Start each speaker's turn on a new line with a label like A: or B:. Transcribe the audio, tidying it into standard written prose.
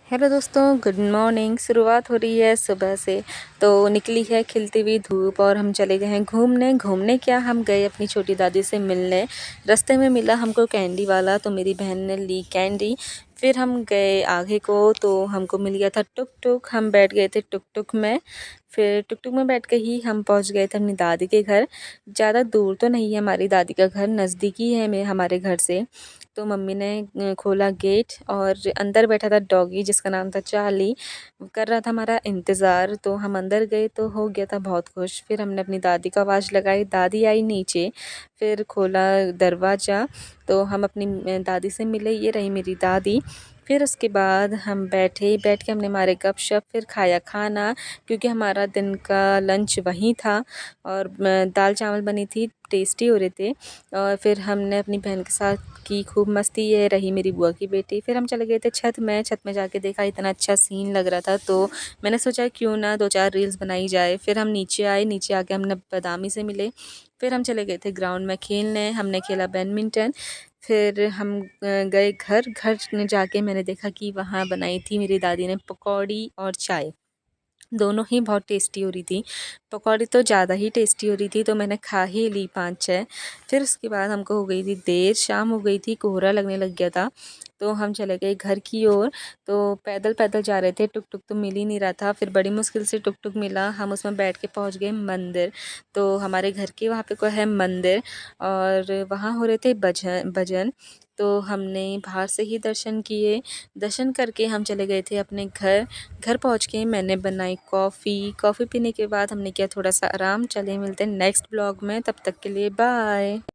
A: Hello दोस्तों, good morning. शुरुआत हो रही है सुबह से। तो निकली है खिलती हुई धूप और हम चले गए हैं घूमने क्या, हम गए अपनी छोटी दादी से मिलने। रास्ते में मिला हमको कैंडी वाला, तो मेरी बहन ने ली कैंडी। फिर हम गए आगे को, तो हमको मिल गया था टुक टुक। हम बैठ गए थे टुक टुक में। फिर टुक टुक में बैठ के ही हम पहुंच गए थे अपनी दादी के घर। ज़्यादा दूर तो नहीं है हमारी दादी का घर, नज़दीकी है हमारे घर से। तो मम्मी ने खोला गेट और अंदर बैठा था डॉगी जिसका नाम था चार्ली, कर रहा था हमारा इंतज़ार। तो हम अंदर गए तो हो गया था बहुत खुश। फिर हमने अपनी दादी को आवाज़ लगाई, दादी आई नीचे। फिर खोला दरवाज़ा, तो हम अपनी दादी से मिले, ये रही मेरी दादी। फिर उसके बाद हम बैठ के हमने मारे गपशप, फिर खाया खाना, क्योंकि हमारा दिन का लंच वहीं था। और दाल चावल बनी थी, टेस्टी हो रहे थे। और फिर हमने अपनी बहन के साथ की खूब मस्ती, ये रही मेरी बुआ की बेटी। फिर हम चले गए थे छत में जाके देखा, इतना अच्छा सीन लग रहा था। तो मैंने सोचा क्यों ना 2-4 रील्स बनाई जाए। फिर हम नीचे आए, नीचे आके हमने बदामी से मिले। फिर हम चले गए थे ग्राउंड में खेलने, हमने खेला बैडमिंटन। फिर हम गए घर में जाके मैंने देखा कि वहाँ बनाई थी मेरी दादी ने पकौड़ी और चाय, दोनों ही बहुत टेस्टी हो रही थी। पकौड़ी तो ज़्यादा ही टेस्टी हो रही थी, तो मैंने खा ही ली 5-6। फिर उसके बाद हमको हो गई थी देर, शाम हो गई थी, कोहरा लगने लग गया था। तो हम चले गए घर की ओर। तो पैदल पैदल जा रहे थे, टुक टुक तो मिल ही नहीं रहा था। फिर बड़ी मुश्किल से टुक टुक मिला, हम उसमें बैठ के पहुंच गए मंदिर। तो हमारे घर के वहाँ पे कोई है मंदिर, और वहाँ हो रहे थे भजन भजन। तो हमने बाहर से ही दर्शन किए। दर्शन करके हम चले गए थे अपने घर। घर पहुंच के मैंने बनाई कॉफ़ी पीने के बाद हमने किया थोड़ा सा आराम। चले मिलते हैं नेक्स्ट ब्लॉग में, तब तक के लिए बाय।